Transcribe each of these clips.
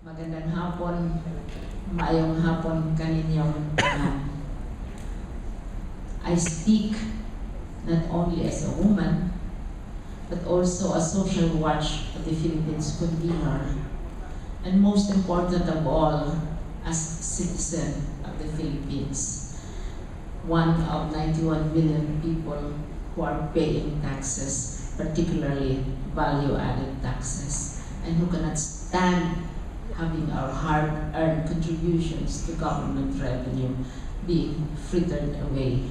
Magandang hapon, maayong hapon kaninyong tanan. I speak not only as a woman, but also a social watch of the Philippines convener, and most important of all, as citizen of the Philippines, one of 91 million people who are paying taxes, particularly value-added taxes, and who cannot stand having our hard-earned contributions to government revenue being frittered away.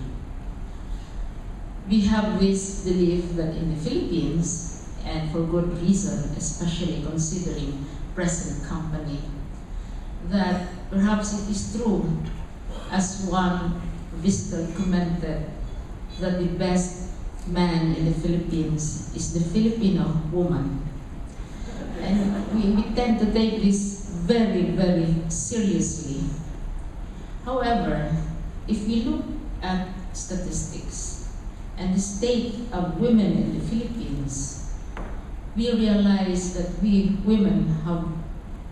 We have this belief that in the Philippines, and for good reason, especially considering present company, that perhaps it is true, as one visitor commented, that the best man in the Philippines is the Filipino woman. And we tend to take this very, very seriously. However, if we look at statistics and the state of women in the Philippines, we realize that we women have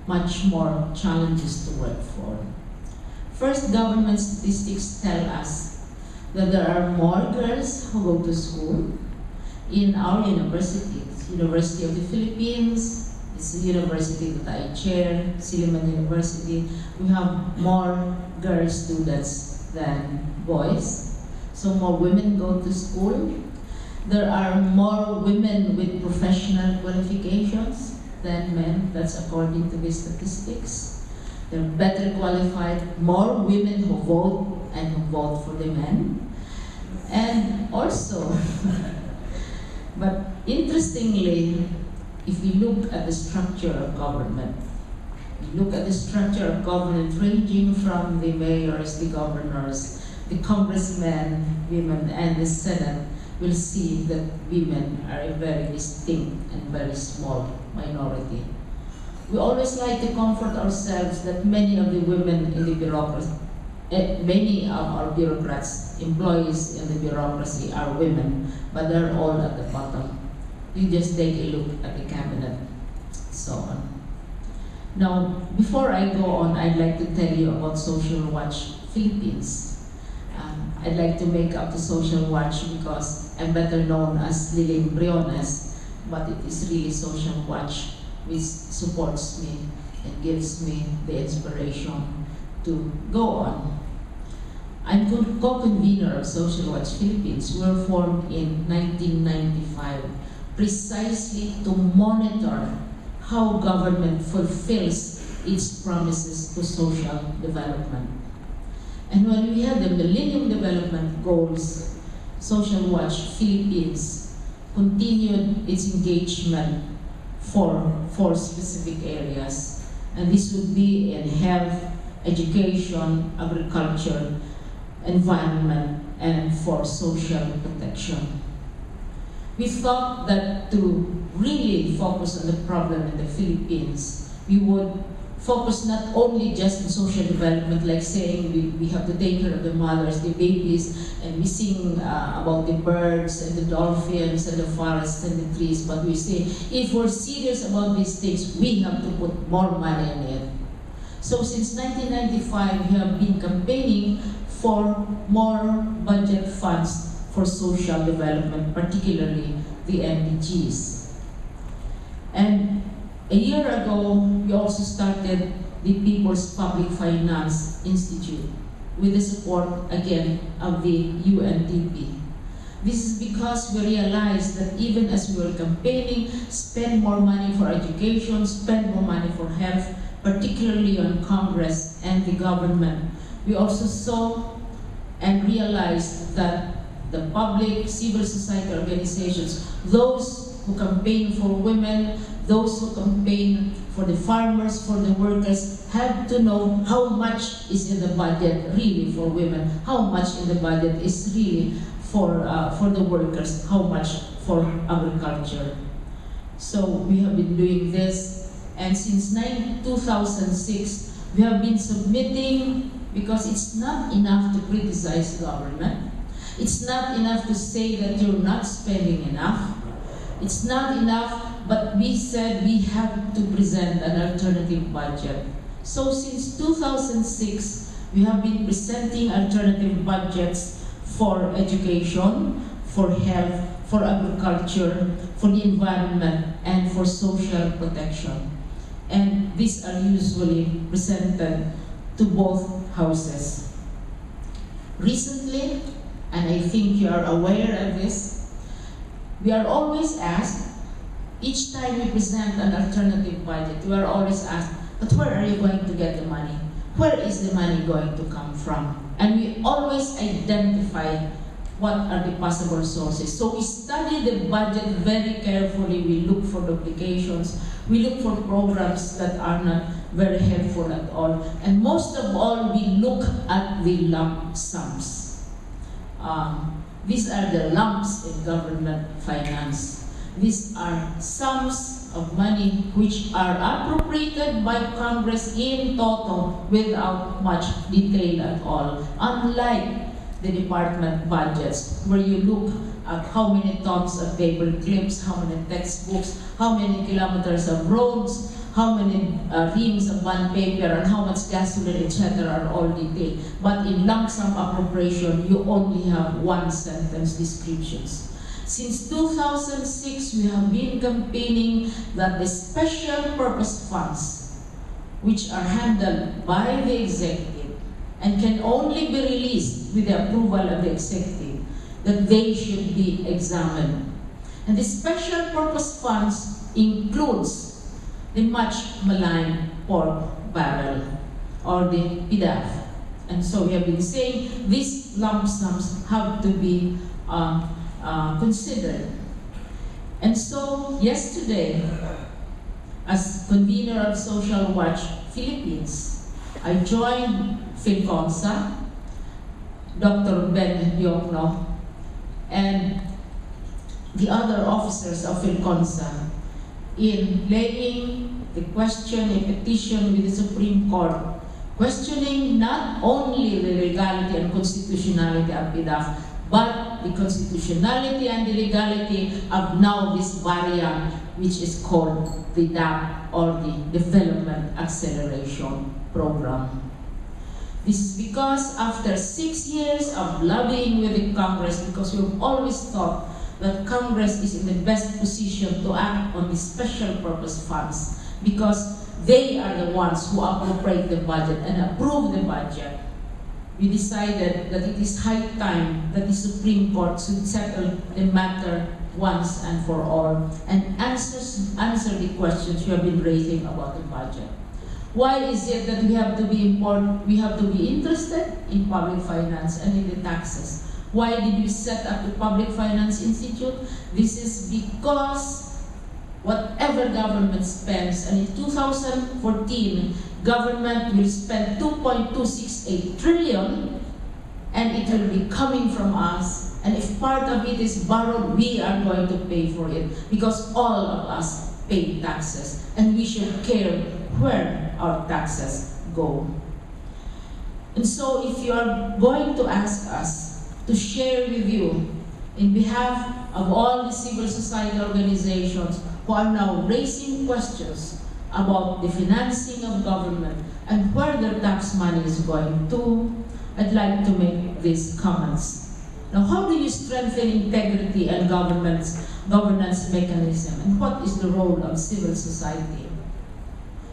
much more challenges to work for. First, government statistics tell us that there are more girls who go to school in our universities. University of the Philippines, it's the university that I chair, Silliman University. We have more girl students than boys, so more women go to school. There are more women with professional qualifications than men, that's according to the statistics. They're better qualified, more women who vote and who vote for the men. And also, but interestingly, if we look at the structure of government, ranging from the mayors, the governors, the congressmen, women, and the Senate, we'll see that women are a very distinct and very small minority. We always like to comfort ourselves that many of the women in the bureaucracy, many of our bureaucrats, employees in the bureaucracy are women, but they're all at the bottom. You just take a look at the cabinet, so on. Now, before I go on, I'd like to tell you about Social Watch Philippines. I'd like to make up the Social Watch because I'm better known as Liling Briones, but it is really Social Watch which supports me and gives me the inspiration to go on. I'm co-convener of Social Watch Philippines. We were formed in 1995 precisely to monitor how government fulfills its promises to social development. And when we had the Millennium Development Goals, Social Watch Philippines continued its engagement for 4 specific areas. And this would be in health, education, agriculture, environment, and for social protection. We thought that to really focus on the problem in the Philippines, we would focus not only just on social development, like saying we have to take care of the mothers, the babies, and we sing about the birds and the dolphins and the forests and the trees, but we say, if we're serious about these things, we have to put more money in it. So since 1995, we have been campaigning for more budget funds for social development, particularly the MDGs. And a year ago, we also started the People's Public Finance Institute with the support, again, of the UNDP. This is because we realized that even as we were campaigning, spend more money for education, spend more money for health, particularly on Congress and the government, we also saw and realized that the public, civil society organizations, those who campaign for women, those who campaign for the farmers, for the workers, have to know how much is in the budget really for women, how much in the budget is really for the workers, how much for agriculture. So we have been doing this, and since 2006, we have been submitting, because it's not enough to criticize government. It's not enough to say that you're not spending enough. It's not enough but we said we have to present an alternative budget. So since 2006, we have been presenting alternative budgets for education, for health, for agriculture, for the environment, and for social protection. And these are usually presented to both houses. Recently, and I think you are aware of this, we are always asked, each time we present an alternative budget, we are always asked, but where are you going to get the money? Where is the money going to come from? And we always identify what are the possible sources. So we study the budget very carefully. We look for duplications. We look for programs that are not very helpful at all. And most of all, we look at the lump sums. These are the lumps in government finance. These are sums of money which are appropriated by Congress in total without much detail at all. Unlike the department budgets, where you look at how many tons of paper clips, how many textbooks, how many kilometers of roads, how many reams of bond paper, and how much gasoline, etc. are all detailed. But in lump sum appropriation, you only have one sentence descriptions. Since 2006, we have been campaigning that the special purpose funds, which are handled by the executive and can only be released with the approval of the executive, that they should be examined. And the special purpose funds includes the much maligned pork barrel, or the PDAF. And so we have been saying these lump sums have to be considered. And so yesterday, as convener of Social Watch Philippines, I joined PhilCONSA, Dr. Ben Diokno, and the other officers of PhilCONSA in laying the question, a petition with the Supreme Court, questioning not only the legality and constitutionality of PDAF, but the constitutionality and the legality of now this variant, which is called the DAP, or the Development Acceleration Program. This is because after 6 years of lobbying with the Congress, because we've always thought that Congress is in the best position to act on the special purpose funds, because they are the ones who appropriate the budget and approve the budget. We decided that it is high time that the Supreme Court should settle the matter once and for all and answer the questions you have been raising about the budget. Why is it that we have to be interested in public finance and in the taxes? Why did we set up the Public Finance Institute? This is because whatever government spends, and in 2014, government will spend 2.268 trillion, and it will be coming from us. And if part of it is borrowed, we are going to pay for it, because all of us pay taxes, and we should care where our taxes go. And so if you are going to ask us to share with you, in behalf of all the civil society organizations who are now raising questions about the financing of government and where their tax money is going to, I'd like to make these comments. Now, how do you strengthen integrity and governance mechanism, and what is the role of civil society?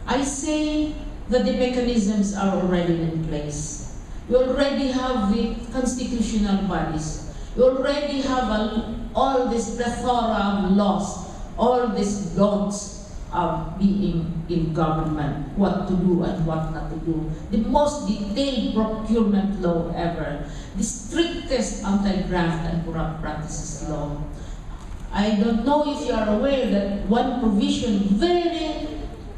I say that the mechanisms are already in place. We already have the constitutional bodies. We already have all this plethora of laws, all these laws of being in government, what to do and what not to do. The most detailed procurement law ever. The strictest anti-graft and corrupt practices law. I don't know if you are aware that one provision very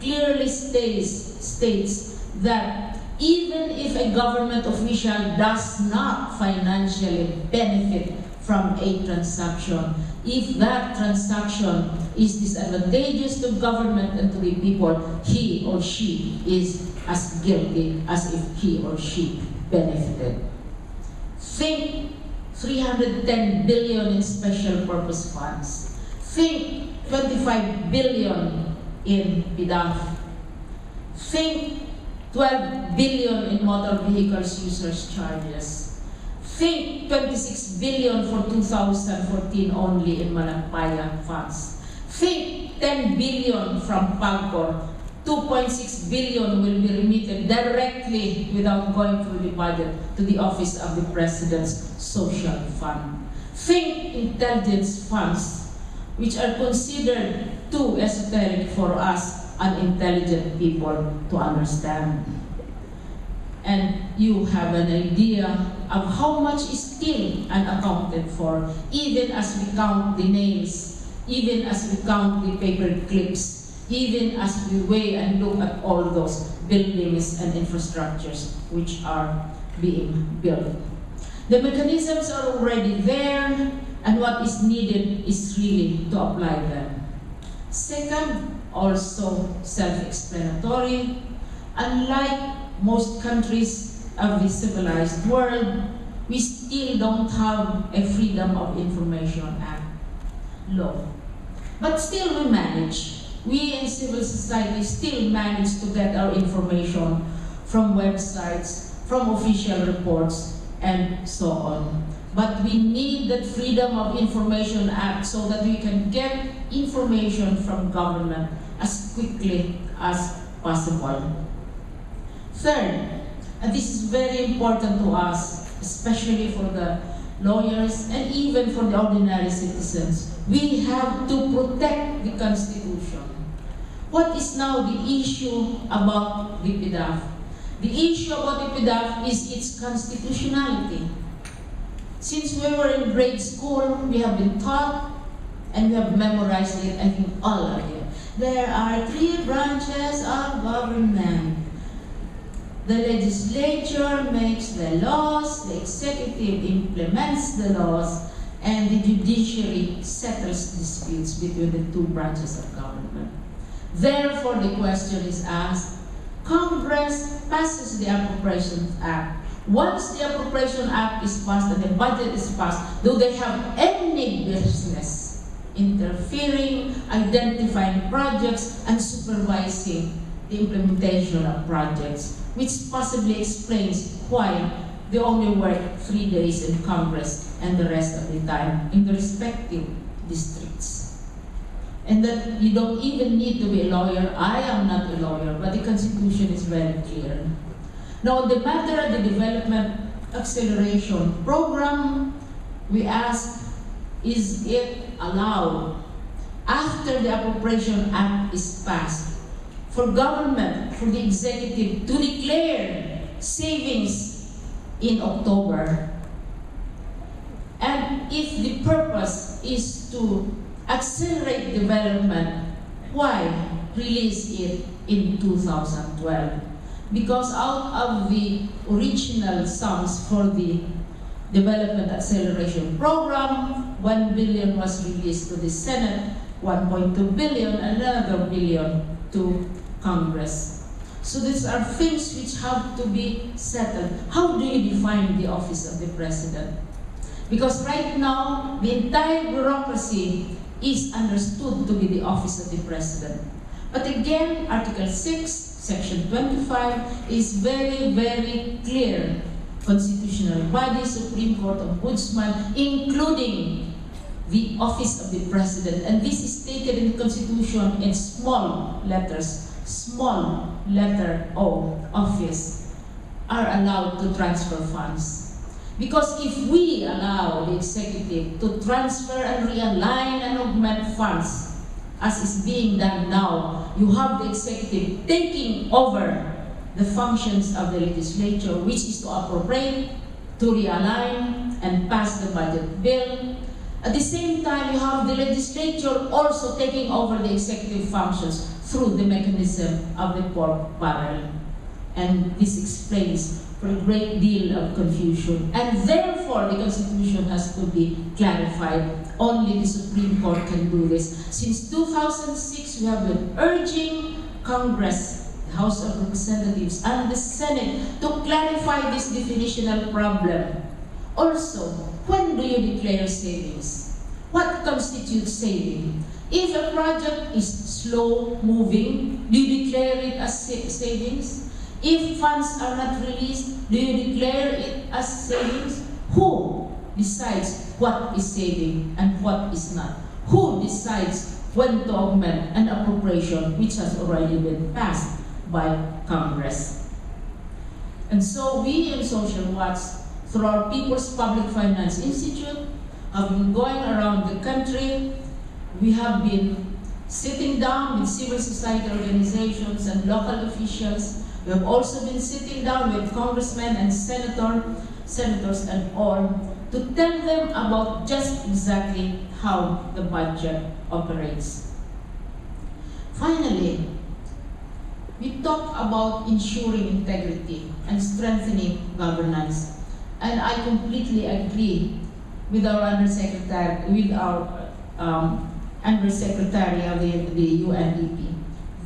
clearly states that even if a government official does not financially benefit from a transaction, if that transaction is disadvantageous to government and to the people, he or she is as guilty as if he or she benefited. Think 310 billion in special purpose funds. Think 25 billion in PDAF. Think 12 billion in motor vehicles users charges. Think 26 billion for 2014 only in Manampaya funds. Think 10 billion from PAGCOR. 2.6 billion will be remitted directly without going through the budget to the Office of the President's Social Fund. Think intelligence funds, which are considered too esoteric for us unintelligent people to understand. And you have an idea of how much is still unaccounted for, even as we count the nails, even as we count the paper clips, even as we weigh and look at all those buildings and infrastructures which are being built. The mechanisms are already there, and what is needed is really to apply them. Second, also self-explanatory. Unlike most countries of the civilized world, we still don't have a Freedom of Information Act law. But still we manage. We in civil society still manage to get our information from websites, from official reports, and so on. But we need that Freedom of Information Act so that we can get information from government as quickly as possible. Third, and this is very important to us, especially for the lawyers and even for the ordinary citizens, we have to protect the Constitution. What is now the issue about the PDAF? The issue about the PDAF is its constitutionality. Since we were in grade school, we have been taught and we have memorized it, I think all of you. There are 3 branches of government. The legislature makes the laws, the executive implements the laws, and the judiciary settles disputes between the 2 branches of government. Therefore, the question is asked, Congress passes the Appropriations Act. Once the Appropriation Act is passed and the budget is passed, do they have any business interfering, identifying projects, and supervising the implementation of projects? Which possibly explains why they only work 3 days in Congress and the rest of the time in the respective districts. And that you don't even need to be a lawyer. I am not a lawyer, but the Constitution is very clear. Now, the matter of the Development Acceleration Program, we ask, is it allowed after the Appropriation Act is passed for government, for the executive to declare savings in October? And if the purpose is to accelerate development, why release it in 2012? Because out of the original sums for the Development Acceleration Program, 1 billion was released to the Senate, 1.2 billion, another billion to Congress. So these are things which have to be settled. How do you define the office of the President? Because right now, the entire bureaucracy is understood to be the office of the President. But again, Article 6, Section 25 is very, very clear. Constitutional body, Supreme Court, Ombudsman, including the office of the President. And this is stated in the Constitution in small letters, small letter O, office, are allowed to transfer funds. Because if we allow the executive to transfer and realign and augment funds, as is being done now, you have the executive taking over the functions of the legislature, which is to appropriate, to realign, and pass the budget bill. At the same time, you have the legislature also taking over the executive functions through the mechanism of the pork barrel. And this explains for a great deal of confusion. And therefore, the Constitution has to be clarified. Only the Supreme Court can do this. Since 2006, we have been urging Congress, the House of Representatives, and the Senate to clarify this definitional problem. Also, when do you declare savings? What constitutes saving? If a project is slow moving, do you declare it as savings? If funds are not released, do you declare it as savings? Who decides what is saving and what is not? Who decides when to augment an appropriation which has already been passed by Congress? And so we in Social Watch, through our People's Public Finance Institute, have been going around the country. We have been sitting down with civil society organizations and local officials. We have also been sitting down with congressmen and senators and all to tell them about just exactly how the budget operates. Finally, we talk about ensuring integrity and strengthening governance. And I completely agree with our Undersecretary, Undersecretary of the UNDP,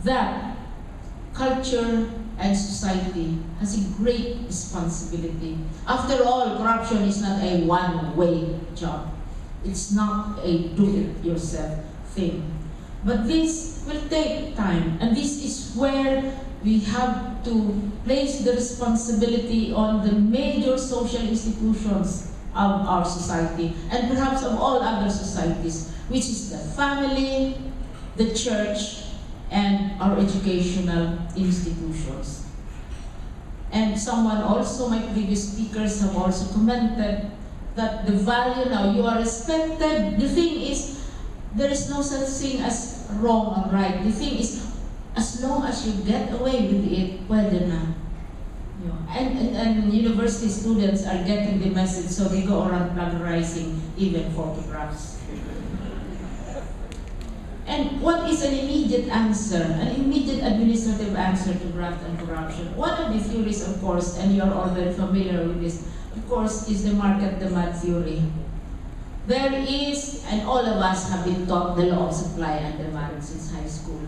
that culture and society has a great responsibility. After all, corruption is not a one-way job. It's not a do-it-yourself thing. But this will take time, and this is where we have to place the responsibility on the major social institutions of our society, and perhaps of all other societies, which is the family, the church, and our educational institutions. And someone also, my previous speakers have also commented that the value now, you are respected. The thing is, there is no such thing as wrong or right. The thing is, as long as you get away with it, pwede na. And university students are getting the message, so they go around plagiarizing even photographs. And what is an immediate answer, an immediate administrative answer to graft and corruption? One of the theories, of course, and you're all very familiar with this, of course, is the market demand theory. There is, and all of us have been taught the law of supply and demand since high school.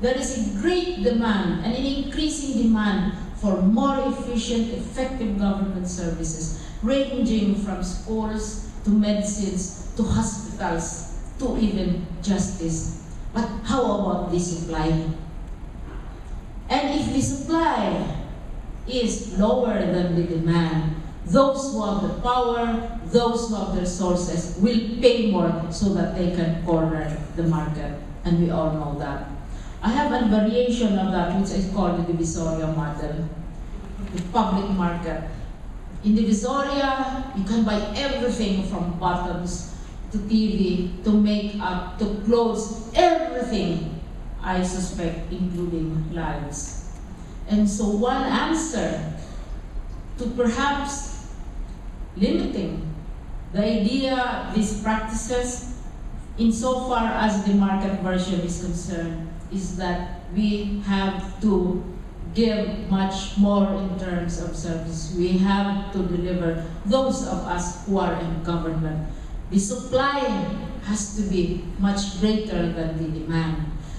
There is a great demand and an increasing demand for more efficient, effective government services, ranging from schools to medicines to hospitals to even justice. But how about the supply? And if the supply is lower than the demand, those who have the power, those who have the resources will pay more so that they can corner the market. And we all know that. I have a variation of that which is called the Divisoria model, the public market. In Divisoria, you can buy everything from buttons to TV, to makeup, to clothes, everything, I suspect, including lives. And so one answer to perhaps limiting the idea, these practices, insofar as the market version is concerned, is that we have to give much more in terms of service. We have to deliver those of us who are in government. The supply has to be much greater than the demand.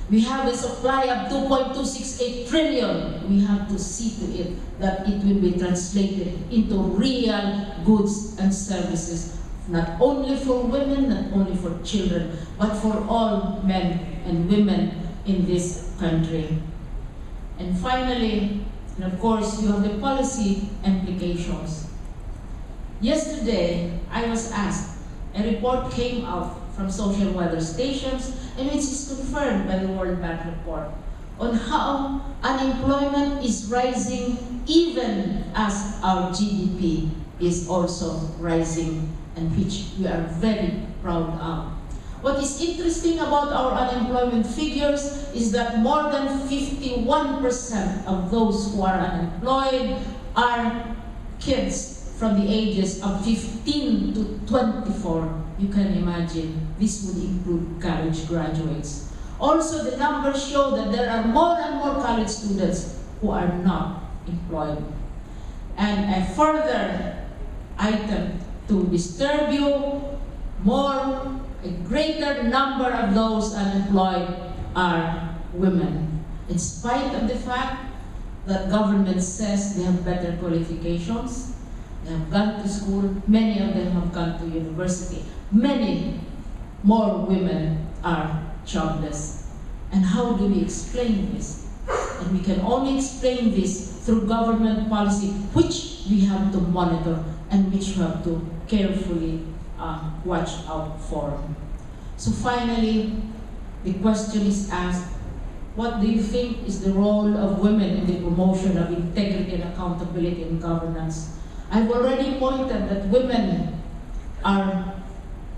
We have a supply of 2.268 trillion. We have to see to it that it will be translated into real goods and services, not only for women, not only for children, but for all men and women in this country. And finally, and of course, you have the policy implications. Yesterday, I was asked, a report came out from social weather stations, and which is confirmed by the World Bank report, on how unemployment is rising even as our GDP is also rising, and which we are very proud of. What is interesting about our unemployment figures is that more than 51% of those who are unemployed are kids from the ages of 15 to 24. You can imagine, this would include college graduates. Also, the numbers show that there are more and more college students who are not employed. And a further item to disturb you, a greater number of those unemployed are women. In spite of the fact that government says they have better qualifications, they have gone to school, many of them have gone to university, many more women are jobless. And how do we explain this? And we can only explain this through government policy, which we have to monitor and which we have to carefully watch out for. So finally, the question is asked, what do you think is the role of women in the promotion of integrity and accountability in governance? I've already pointed that women are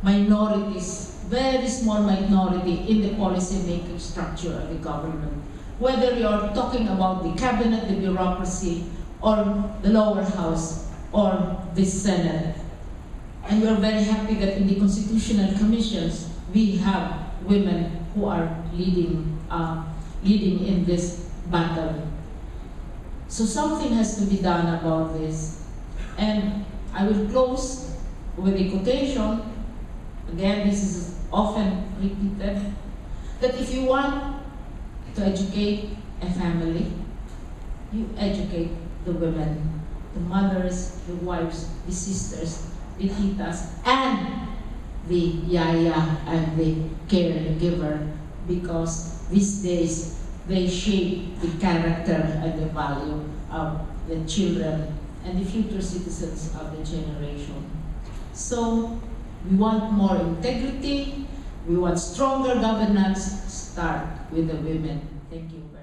minorities, very small minority in the policy-making structure of the government. Whether you're talking about the cabinet, the bureaucracy, or the lower house, or the Senate. And we're very happy that in the constitutional commissions, we have women who are leading in this battle. So something has to be done about this. And I will close with a quotation. Again, this is often repeated, that if you want to educate a family, you educate the women, the mothers, the wives, the sisters, the titas, and the yaya and the caregiver, because these days they shape the character and the value of the children and the future citizens of the generation. So we want more integrity, we want stronger governance. Start with the women. Thank you very much.